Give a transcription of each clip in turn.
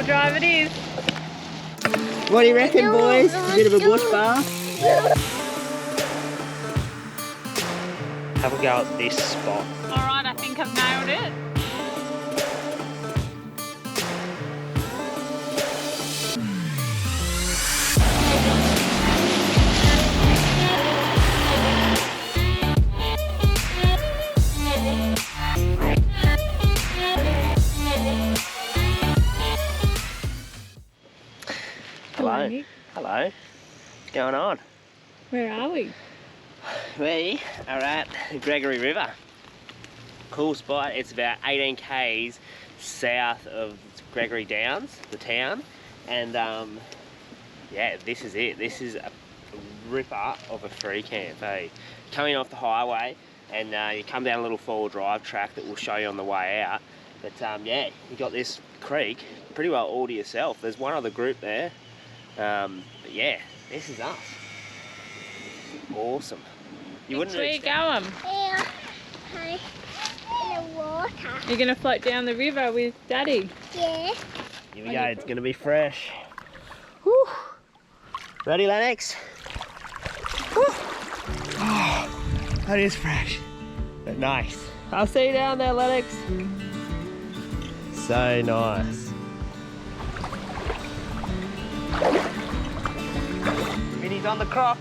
drive it is. What do you reckon, boys? A bit of a bush bath? Have a go at this spot. Alright, I think I've nailed it. Hello. Hello. What's going on? Where are we? We are at Gregory River. Cool spot. It's about 18 k's south of Gregory Downs, the town. And yeah, this is it. This is a ripper of a free camp. Hey, coming off the highway, and you come down a little four-wheel drive track that we'll show you on the way out. But yeah, you got this creek pretty well all to yourself. There's one other group there. But yeah, this is us. Awesome. You wouldn't Where are you going? Yeah, in the water. You're going to float down the river with Daddy? Yeah. Here we go, it's going to be fresh. Whew. Ready, Lennox? Whew. Oh, that is fresh, but nice. I'll see you down there, Lennox. So nice. Vinny's on the croc.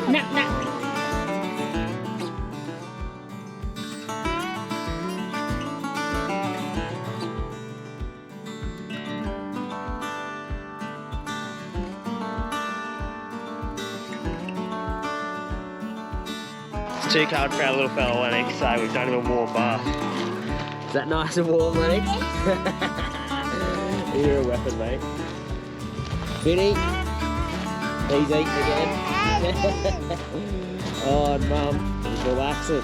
Nap, nap. It's too cold for our little fella Lennox, so we've done him a warm bath. Is that nice and warm, Lennox? You're a weapon, mate. Vinny, he's eating again. Oh, Mum, he's relaxing.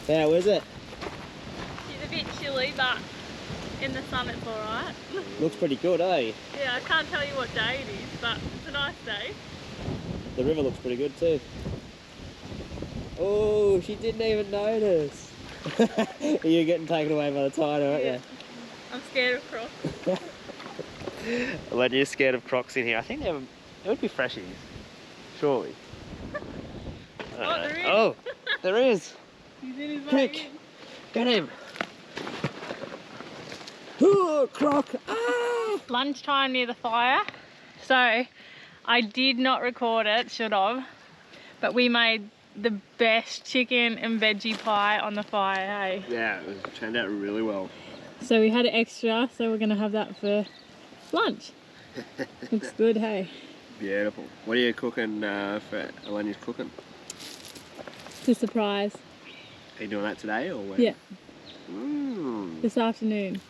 How is it? She's a bit chilly, but in the sun it's alright. Looks pretty good, eh? Yeah, I can't tell you what day it is, but it's a nice day. The river looks pretty good too. Oh, she didn't even notice. You're getting taken away by the tide, aren't you? I'm scared of crocs. When you're scared of crocs in here, I think there would be freshies, surely. Oh, there is. Oh, there is. He's in his way. Quick, get him. Oh, croc. Ah! Lunchtime near the fire. So I did not record it, should have. But we made the best chicken and veggie pie on the fire, hey? Yeah, it turned out really well. So we had it extra, so we're gonna have that for lunch. Looks good, hey? Beautiful. What are you cooking for Eleni's cooking? It's a surprise. Are you doing that today or when? Yeah, Mm. this afternoon.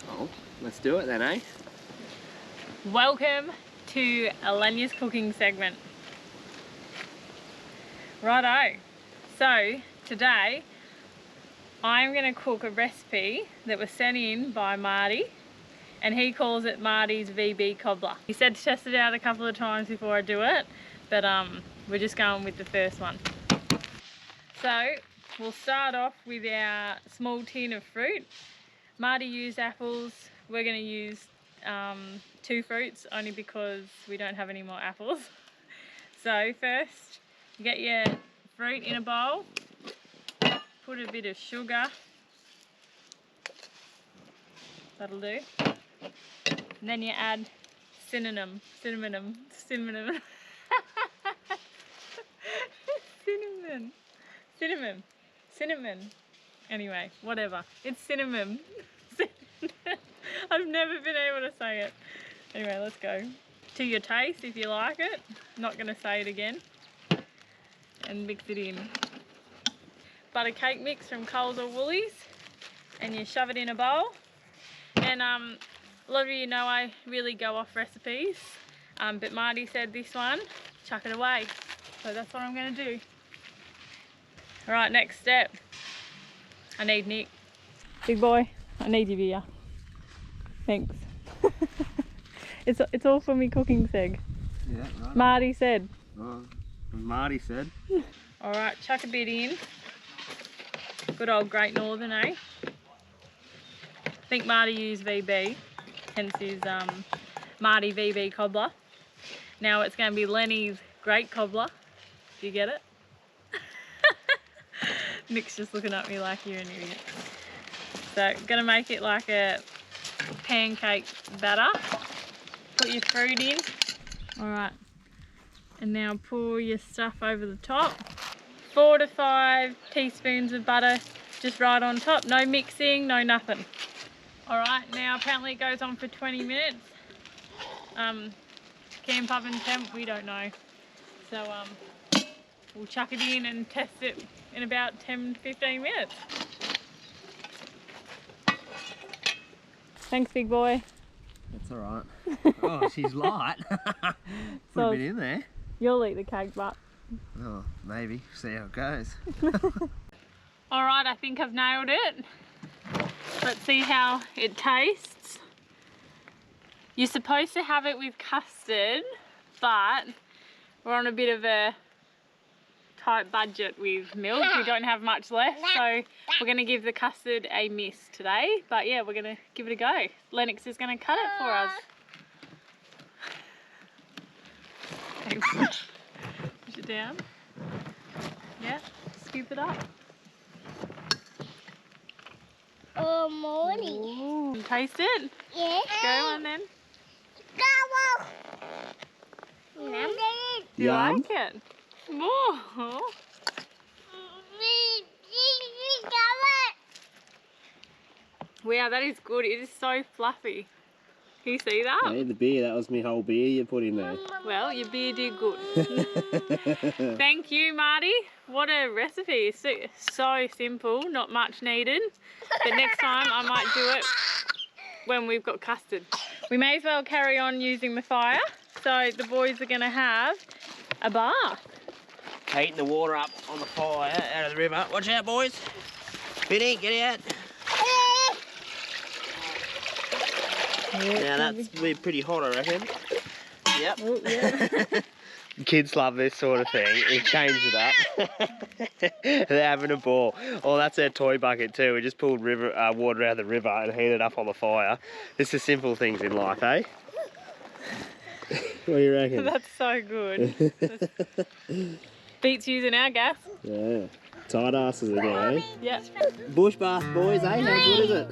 Oh, let's do it then, eh? Welcome to Eleni's cooking segment. Righto. So today I'm going to cook a recipe that was sent in by Marty, and he calls it Marty's VB cobbler. He said to test it out a couple of times before I do it, but we're just going with the first one. So we'll start off with our small tin of fruit. Marty used apples. We're going to use 2 fruits only because we don't have any more apples. So first, you get your fruit in a bowl, put a bit of sugar, that'll do, and then you add cinnamon, anyway, whatever, it's cinnamon. I've never been able to say it. Anyway, let's go. To your taste, if you like it. Not going to say it again. And mix it in. Butter cake mix from Coles or Woolies. And you shove it in a bowl. And a lot of you know I really go off recipes. But Marty said this one, chuck it away. So that's what I'm going to do. Alright, next step. I need Nick. Big boy, I need your beer. Thanks. It's all for me cooking seg. Yeah, right. Marty said. Oh, Marty said. Alright, chuck a bit in. Good old Great Northern, eh? I think Marty used VB, hence his Marty VB cobbler. Now it's going to be Lenny's Great Cobbler. Do you get it? Nick's just looking at me like you're an idiot. So, gonna make it like a pancake batter. Put your fruit in. Alright. And now pour your stuff over the top. 4 to 5 teaspoons of butter just right on top. No mixing, no nothing. Alright, now apparently it goes on for 20 minutes. Camp oven temp, we don't know. So we'll chuck it in and test it in about 10-15 minutes. Thanks, big boy. That's alright. Oh, she's light. Put a bit in there. You'll eat the cake, but. Oh, maybe. See how it goes. Alright, I think I've nailed it. Let's see how it tastes. You're supposed to have it with custard, but we're on a bit of a tight budget with milk. We don't have much left, so we're going to give the custard a miss today. But yeah, we're going to give it a go. Lennox is going to cut it for us. Push it down. Yeah, scoop it up. Oh, Marty. Ooh, taste it? Yeah. Go on then. Go on. Do you like it? More. Wow, that is good. It is so fluffy. Can you see that? Hey, the beer, that was my whole beer you put in there. Well, your beer did good. Thank you, Marty. What a recipe. It's so simple, not much needed. But next time I might do it when we've got custard. We may as well carry on using the fire. So the boys are going to have a bath. Heating the water up on the fire out of the river. Watch out, boys. Vinny, get out. Now that's pretty hot, I reckon. Yep. Oh, yeah. Kids love this sort of thing. We changed it up. They're having a ball. Oh, that's our toy bucket too. We just pulled water out of the river and heated it up on the fire. It's the simple things in life, eh? What do you reckon? That's so good. Beats using our gas. Yeah. Tight asses again, eh? Yeah. Bush bath, boys, eh? How good is it?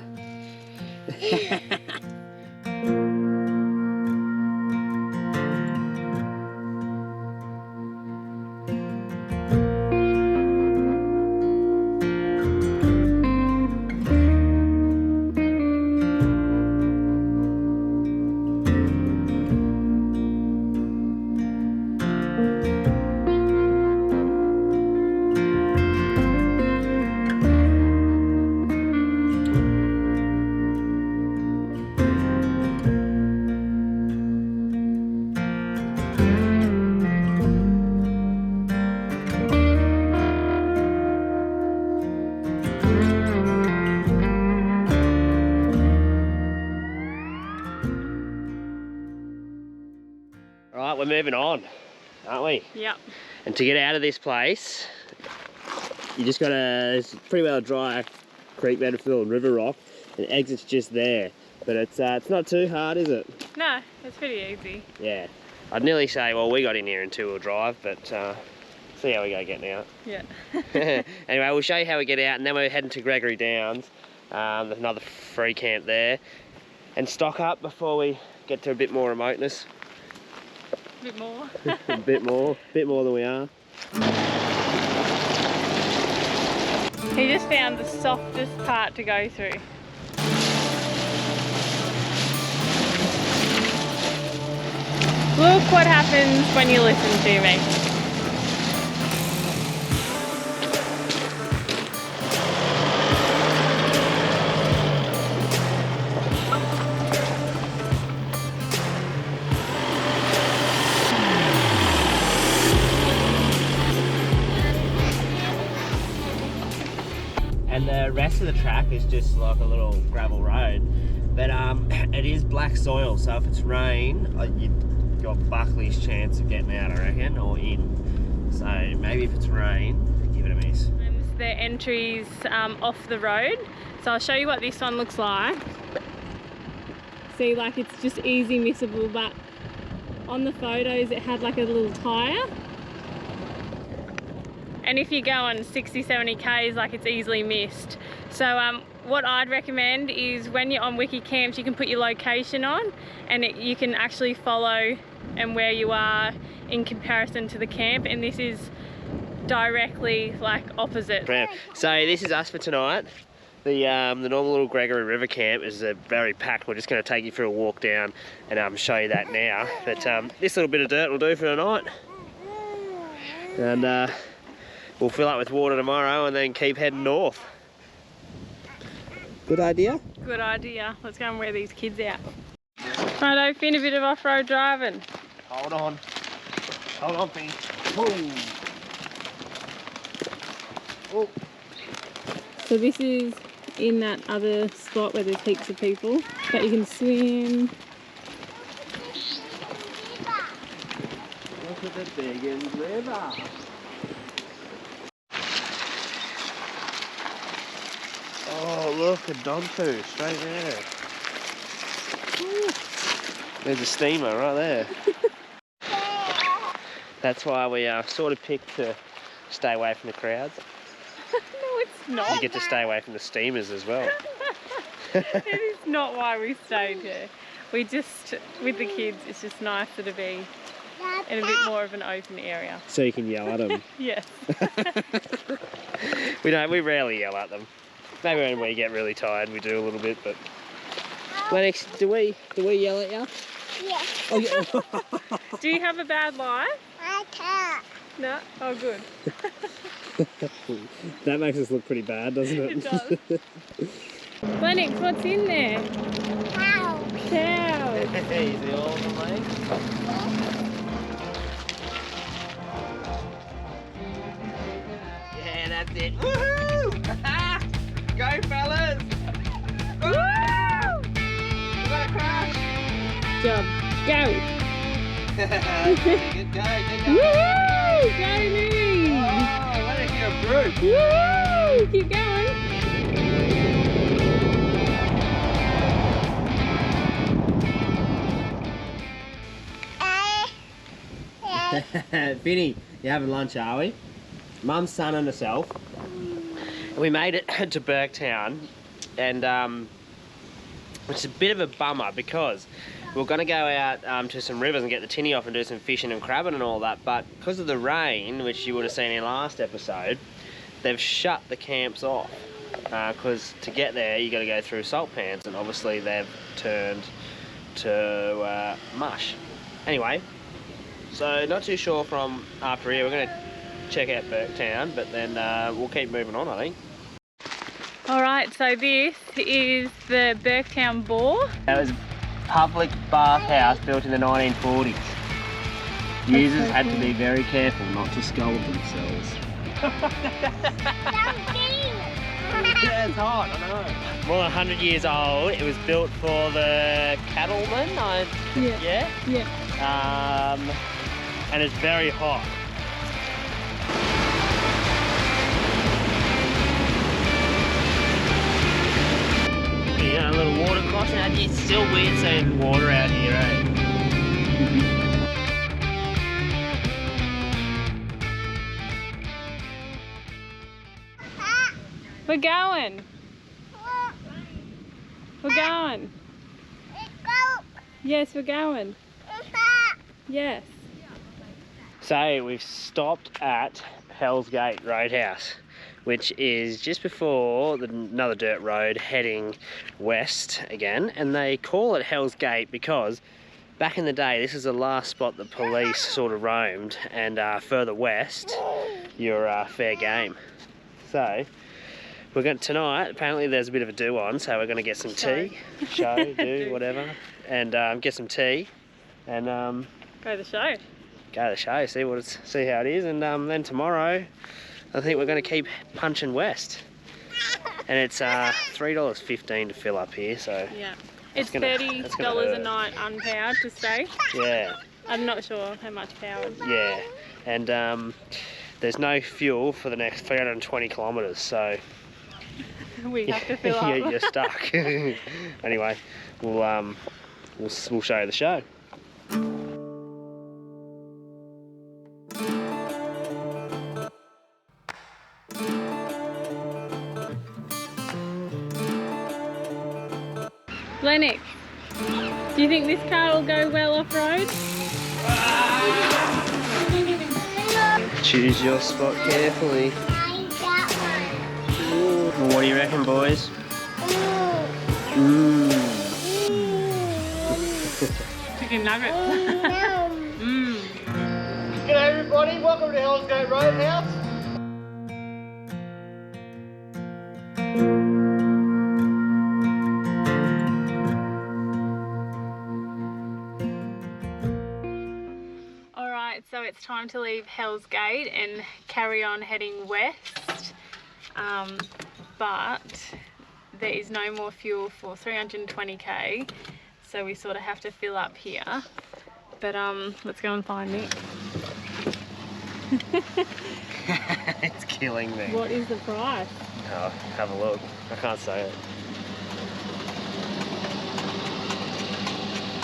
Right, we're moving on, aren't we? Yep. And to get out of this place, you just gotta, it's pretty well a dry creek bed filled with river rock, and exit's just there. But it's not too hard, is it? No, it's pretty easy. Yeah. I'd nearly say, well, we got in here in 2-wheel drive, but see how we go getting out. Yeah. Anyway, we'll show you how we get out, and then we're heading to Gregory Downs. There's another free camp there. And stock up before we get to a bit more remoteness. A bit more. a bit more than we are. He just found the softest part to go through. Look what happens when you listen to me. And the rest of the track is just like a little gravel road, but it is black soil, so if it's rain, you've got Buckley's chance of getting out, I reckon, or in. So maybe if it's rain, give it a miss. And their entries off the road. So I'll show you what this one looks like. See, like it's just easy missable, but on the photos it had like a little tyre. And if you go on 60, 70 Ks, like it's easily missed. So what I'd recommend is when you're on Wiki Camps, you can put your location on and you can actually follow and where you are in comparison to the camp, and this is directly like opposite. So this is us for tonight. The normal little Gregory River camp is very packed. We're just going to take you for a walk down and show you that now. But this little bit of dirt will do for tonight. And we'll fill up with water tomorrow and then keep heading north. Good idea? Good idea. Let's go and wear these kids out. Righto, Finn, a bit of off-road driving. Hold on. Hold on, Finn. Oh. So this is in that other spot where there's heaps of people, but you can swim. Look at the Biggins River. Oh, look, a dog poo straight there. Woo. There's a steamer right there. That's why we sort of picked to stay away from the crowds. No, it's not. You get to stay away from the steamers as well. It is not why we stayed here. We just, with the kids, it's just nicer to be in a bit more of an open area. So you can yell at them. Yes. We rarely yell at them. Maybe when we get really tired we do a little bit, but Lennox, do we yell at you? Yeah. Oh, yeah. Do you have a bad life? I can't. No? Oh, good. That makes us look pretty bad, doesn't it? It does. Lennox, what's in there? Cow. Cows. Easy all the way. Yeah, that's it. Woohoo! Go, fellas! Woo! We're gonna crash! Job. Go. Good go, good go. Woo! Go, Louie. Oh, what a good brute. Woo! Keep going. Vinny, you having lunch, are we? Mum's son and herself. We made it to Burketown, and which is a bit of a bummer because we're going to go out to some rivers and get the tinny off and do some fishing and crabbing and all that, but because of the rain, which you would have seen in last episode, they've shut the camps off because to get there you got to go through salt pans, and obviously they've turned to mush. Anyway, so not too sure from after here. We're going to check out Burketown, but then we'll keep moving on, I think. Alright, so this is the Burketown Bore. That was a public bathhouse built in the 1940s. Users had to be very careful not to scald themselves. Yeah, it's hot, I know. More than 100 years old. It was built for the cattlemen, yeah? And it's very hot. Yeah, a little water crossing out here. It's still weird seeing water out here, eh? We're going. We're going. Yes, we're going. Yes. So we've stopped at Hell's Gate Roadhouse, which is just before another dirt road heading west again, and they call it Hell's Gate because back in the day this is the last spot the police sort of roamed, and further west you're fair game. So we're going tonight, apparently there's a bit of a do on, so we're going to get some tea, do whatever, and get some tea and go to the show. Go to the show, see how it is, and then tomorrow I think we're going to keep punching west. And it's $3.15 to fill up here, so yeah, it's $30 a night unpowered to stay. Yeah, I'm not sure how much powered. Yeah, and there's no fuel for the next 320 kilometres, so We have to fill up. you're stuck. Anyway, we'll show you the show. Lennox, do you think this car will go well off-road? Choose your spot carefully. I got one. What do you reckon, boys? Chicken nuggets. G'day everybody, welcome to Gate Roadhouse. Alright, so it's time to leave Hell's Gate and carry on heading west. But there is no more fuel for 320k, so we sort of have to fill up here. But let's go and find Nick. It's killing me. What is the price? Oh, have a look. I can't say it.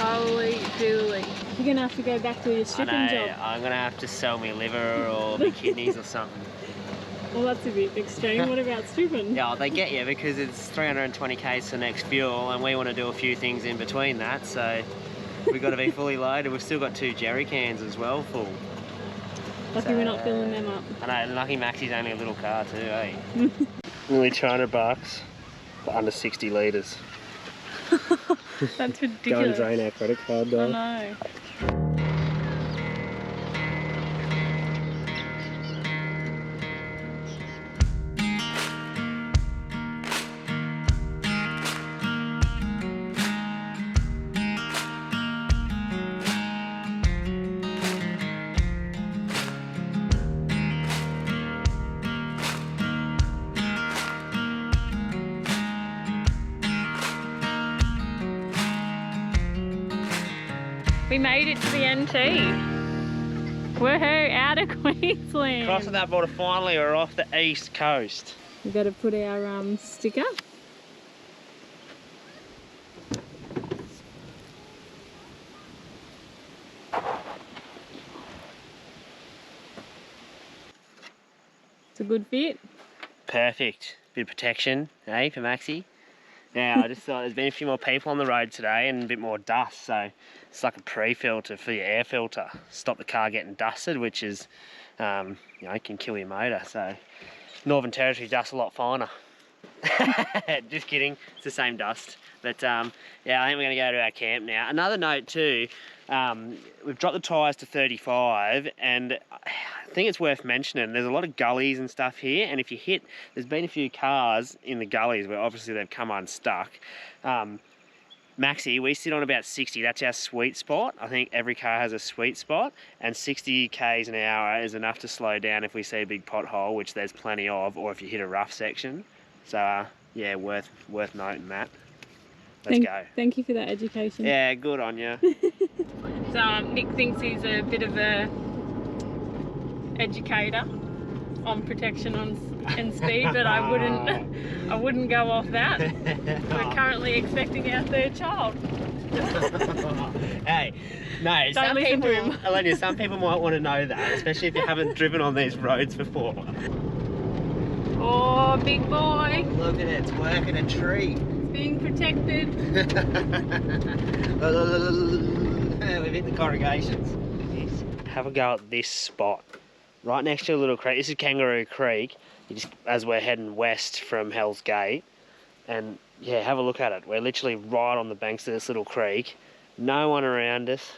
Holy dooly. You're gonna have to go back to your stripping job. I'm gonna have to sell my liver or my kidneys or something. Well, that's a bit extreme. What about stripping? Yeah, they get you because it's 320k for next fuel, and we want to do a few things in between that, so we've got to be fully loaded. We've still got 2 jerry cans as well full. Lucky we're not filling them up. I know, lucky Maxie's only a little car too, eh? Nearly $200 for under 60 litres. That's ridiculous. Go and drain our credit card though. I know. We made it to the NT. Woohoo, out of Queensland. Crossing that border finally, we're off the east coast. We've got to put our sticker. It's a good fit. Perfect. Bit of protection, eh, for Maxie? Now, I just thought there's been a few more people on the road today and a bit more dust, so it's like a pre-filter for your air filter. Stop the car getting dusted, which is, you know, can kill your motor. So, Northern Territory dust a lot finer. Just kidding, it's the same dust. But yeah, I think we're going to go to our camp now. Another note too, we've dropped the tyres to 35, and I think it's worth mentioning, there's a lot of gullies and stuff here, and if you hit, there's been a few cars in the gullies where obviously they've come unstuck. Maxi, we sit on about 60, that's our sweet spot. I think every car has a sweet spot, and 60 k's an hour is enough to slow down if we see a big pothole, which there's plenty of, or if you hit a rough section. So yeah, worth noting that. Let's go. Thank you for that education. Yeah, good on you. So Nick thinks he's a bit of a educator on protection and speed, but I wouldn't go off that. We're currently expecting our 3rd child. Hey, no, Don't listen to him. Elenia, some people might want to know that, especially if you haven't driven on these roads before. Oh, big boy. Look at it, it's working a tree. Being protected. We've hit the corrugations. Have a go at this spot. Right next to a little creek. This is Kangaroo Creek, as we're heading west from Hell's Gate. And yeah, have a look at it. We're literally right on the banks of this little creek. No one around us.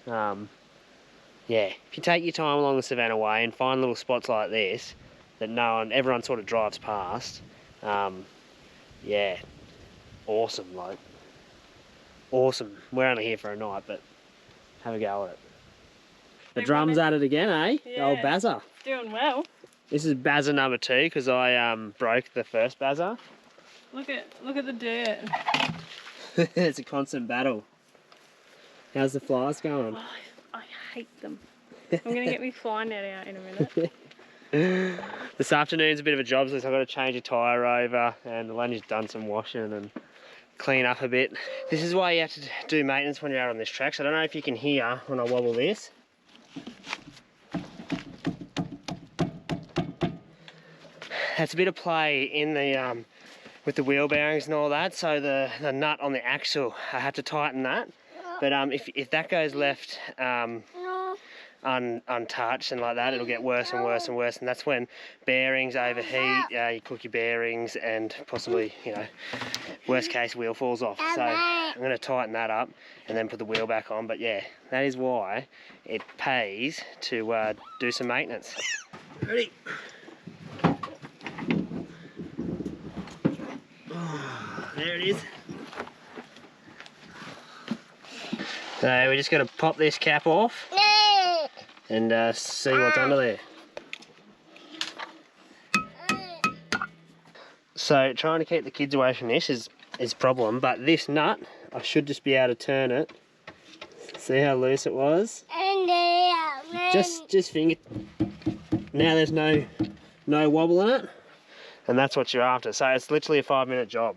Yeah, if you take your time along the Savannah Way and find little spots like this that everyone sort of drives past, yeah, awesome, like, awesome. We're only here for a night, but have a go at it. The drum's at it again, eh? Yeah. Old Bazza. Doing well. This is Bazza number 2 because I broke the first Bazza. Look at the dirt. It's a constant battle. How's the flies going? Oh, I hate them. I'm gonna get my fly net out in a minute. This afternoon's a bit of a job, so I've got to change a tyre over, and Lenny's done some washing and clean up a bit. This is why you have to do maintenance when you're out on this track. So I don't know if you can hear when I wobble this. That's a bit of play in the with the wheel bearings and all that. So the nut on the axle, I had to tighten that. But if that goes left untouched and like that, it'll get worse and worse and worse, and that's when bearings overheat. You cook your bearings, and possibly, you know, worst case, wheel falls off. So I'm going to tighten that up and then put the wheel back on. But yeah, that is why it pays to do some maintenance. Ready? There it is. So we're just going to pop this cap off and see what's under there. So trying to keep the kids away from this is a problem, but this nut, I should just be able to turn it. See how loose it was? Just finger. Now there's no wobble in it, and that's what you're after. So it's literally a 5-minute job.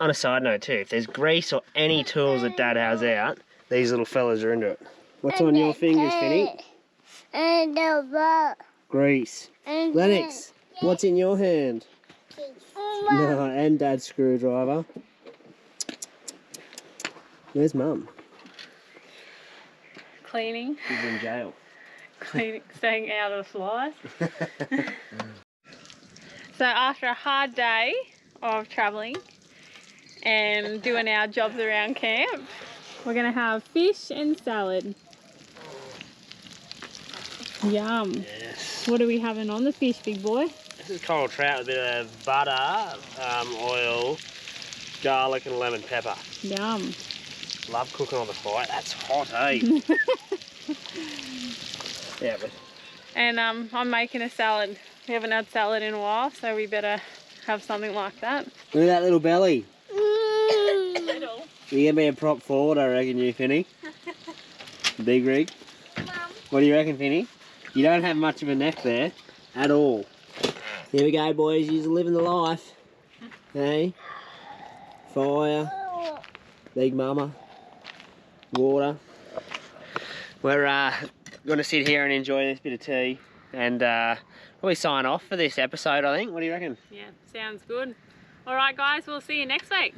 On a side note too, if there's grease or any tools that Dad has out, these little fellas are into it. What's on your fingers, Finny? Grease. Lennox, what's in your hand? No, and Dad's screwdriver. Where's Mum? Cleaning. She's in jail. Cleaning, staying out of the flies. So after a hard day of travelling and doing our jobs around camp, we're going to have fish and salad. Yum. Yes. What are we having on the fish, big boy? This is coral trout with a bit of butter, oil, garlic and lemon pepper. Yum. Love cooking on the fire. That's hot, eh? Yeah, but... And I'm making a salad. We haven't had salad in a while, so we better have something like that. Look at that little belly. Little. You're going to be a prop forward, I reckon, you, Finny. Big rig. Mum. What do you reckon, Finny? You don't have much of a neck there at all. Here we go, boys. You're living the life. Hey? Fire. Big mama. Water. We're going to sit here and enjoy this bit of tea and probably sign off for this episode, I think. What do you reckon? Yeah, sounds good. All right, guys, we'll see you next week.